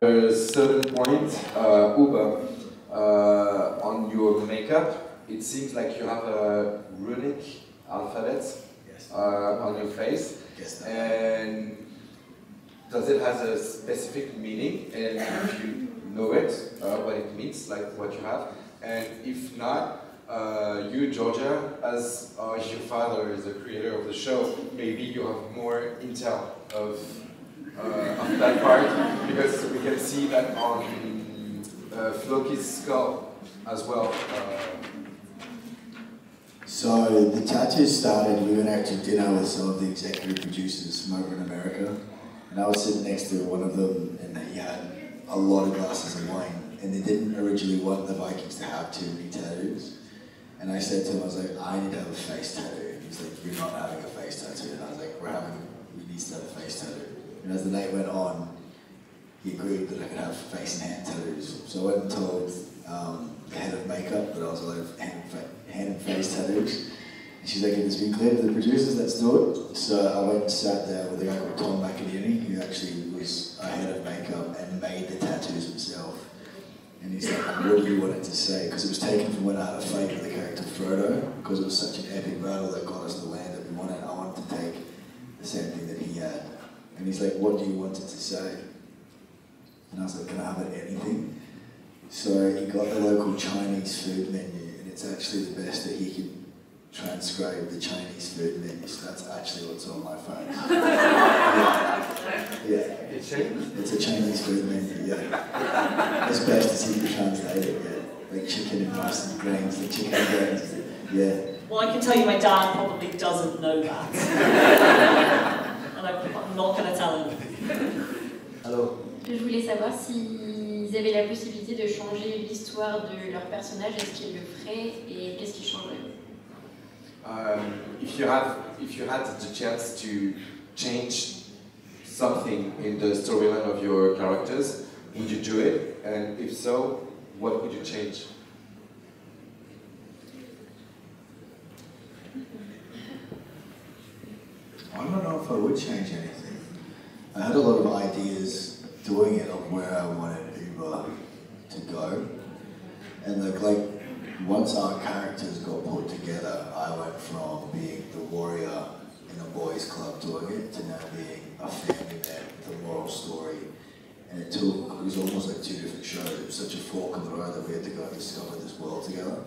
a certain point, Uber, on your makeup, it seems like you have a runic alphabet on your face. Yes. And does it have a specific meaning? And if you know it, what it means, like what you have? And if not, you, Georgia, as your father is the creator of the show, maybe you have more intel of that part, because we can see that on Floki's skull as well. So the tattoo started, we went out to dinner with some of the executive producers from over in America, and I was sitting next to one of them, and he had a lot of glasses of wine, and they didn't originally want the Vikings to have too many tattoos. And I said to him, I was like, I need to have a face tattoo. And he's like, you're not having a face tattoo. And I was like, we need to have a face tattoo. And as the night went on, he agreed that I could have face and hand tattoos. So I went and told the head of makeup that I was allowed hand and face tattoos. And she's like, if it's been clear to the producers, let's do it. So I went and sat there with a guy called Tom McInerney, who actually was a head of makeup and made the tattoos himself. And he's like, what do you want it to say? Because it was taken from when I had a fight with the character Frodo, because it was such an epic battle that got us the land that we wanted. I wanted to take the same thing that he had. And he's like, what do you want it to say? And I was like, can I have it anything? So he got the local Chinese food menu, and it's actually the best that he could transcribe the Chinese food menu, so that's actually what's on my phone. Yeah. It's a Chinese food menu, yeah. As best as he can translate it, yeah. Like chicken and rice and grains, like chicken and grains, yeah. Well, I can tell you my dad probably doesn't know that. And I'm not going to tell him. Hello. Je voulais savoir s'ils avaient la possibilité de changer l'histoire de leur personnage, est-ce qu'ils le feraient et qu'est-ce qu'ils changeraient? If you had the chance to change something in the storyline of your characters, would you do it? And if so, what would you change? I don't know if I would change anything. I had a lot of ideas doing it of where I wanted Uber to go, and like once our characters got put together, I went from being the warrior in a boys' club doing it to now being a family man with a moral story. And it was almost like two different shows. It was such a fork in the road that we had to go and discover this world together.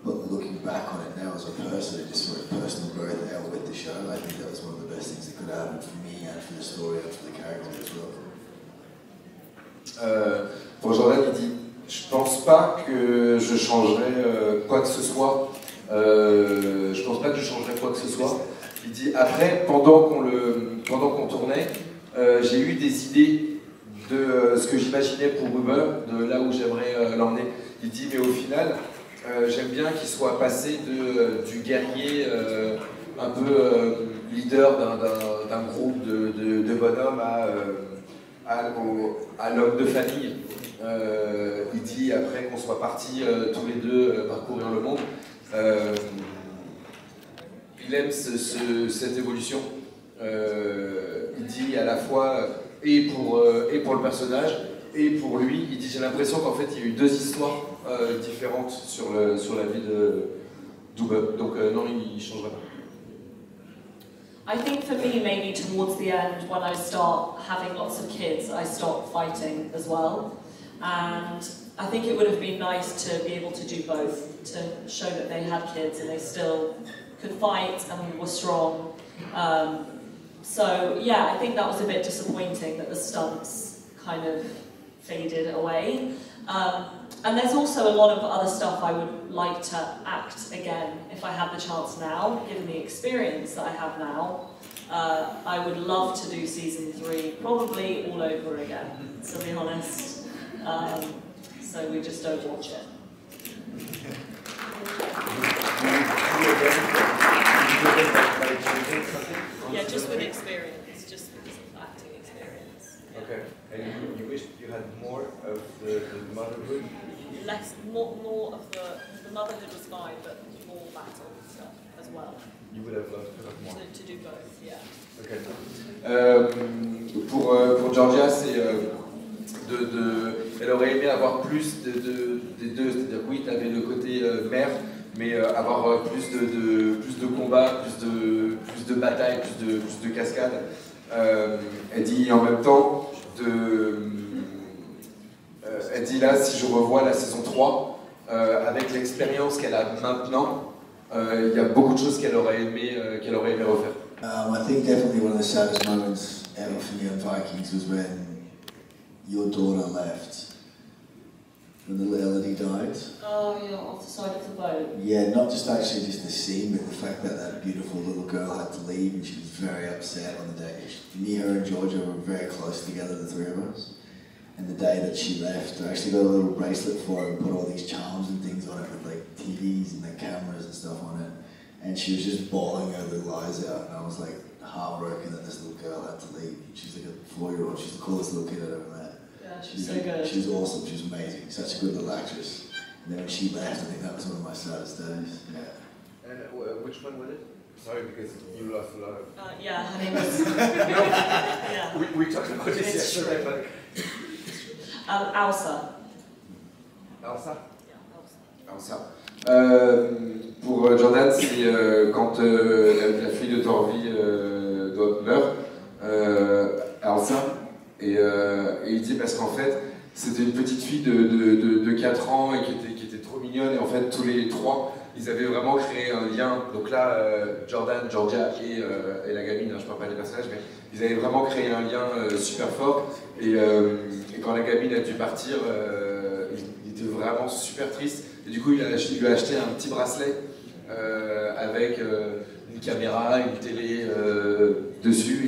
But looking back on it now as a person, just for a personal growth out with the show, I think that was one of the best things that could happen for me and for the story and for the character as well. Pour Jordan, il dit, je pense pas que je changerais quoi que ce soit. Je pense pas que je changerais quoi que ce soit. Il dit, après, pendant qu'on tournait, j'ai eu des idées de ce que j'imaginais pour Uber, de là où j'aimerais l'emmener. Il dit, mais au final, j'aime bien qu'il soit passé du guerrier un peu leader d'un groupe de bonhommes à l'homme de famille. Il dit après qu'on soit partis tous les deux parcourir le monde. Il aime cette évolution. Il dit à la fois et pour le personnage et pour lui. Il dit j'ai l'impression qu'en fait il y a eu deux histoires différentes sur la vie d'Uber. Donc non, il ne changerait pas. I think for me, maybe towards the end, when I start having lots of kids, I start fighting as well. And I think it would have been nice to be able to do both, to show that they had kids and they still could fight and were strong. So yeah, I think that was a bit disappointing that the stunts kind of faded away. And there's also a lot of other stuff I would like to act again if I had the chance now, given the experience that I have now. I would love to do season 3, probably all over again, to be honest. So we just don't watch it. Yeah, just with experience, just because of acting experience. Yeah. Okay, and you wish you had more of the motherhood? More of the motherhood was fine, but more battle stuff as well. You would have loved to have more. To do both, yeah. Okay. Pour Georgia, elle aurait aimé avoir plus des deux, c'est-à-dire oui, tu avais le côté mère, mais avoir plus de combats, plus de batailles, plus de cascades. Elle dit en même temps, elle dit là, si je revois la saison 3, avec l'expérience qu'elle a maintenant, il y a beaucoup de choses qu'elle aurait aimé refaire. I think definitely one of the saddest moments ever for me on Vikings was when your daughter left, when the little Elodie died. Oh, yeah, off the side of the boat. Yeah, not just actually just the scene, but the fact that that beautiful little girl had to leave and she was very upset on the day. Me, her and Georgia were very close together, the three of us. And the day that she left, I actually got a little bracelet for her and put all these charms and things on it with like TVs and the cameras and stuff on it. And she was just bawling her little eyes out, and I was like heartbroken that this little girl had to leave. She's like a 4-year-old, she's the coolest little kid I'd ever met. Yeah, she's so good. She was awesome, she was amazing, such a good little actress. And then when she left, I think that was one of my saddest days. Yeah. And which one was it? Sorry, because you lost a lot of... yeah, her name was... no, yeah. we talked about this yesterday, but... Elsa. Elsa? Yeah, Elsa. Elsa. Pour Jordan, c'est quand la fille de Torvi meurt, Elsa, et il dit parce qu'en fait c'était une petite fille de 4 ans et qui était trop mignonne, et en fait tous les trois ils avaient vraiment créé un lien. Donc là, Jordan, Georgia et la gamine, hein, je ne parle pas des personnages, mais ils avaient vraiment créé un lien super fort, et quand la gamine a dû partir, il était vraiment super triste. Et du coup, il lui a acheté un petit bracelet avec une caméra, une télé dessus.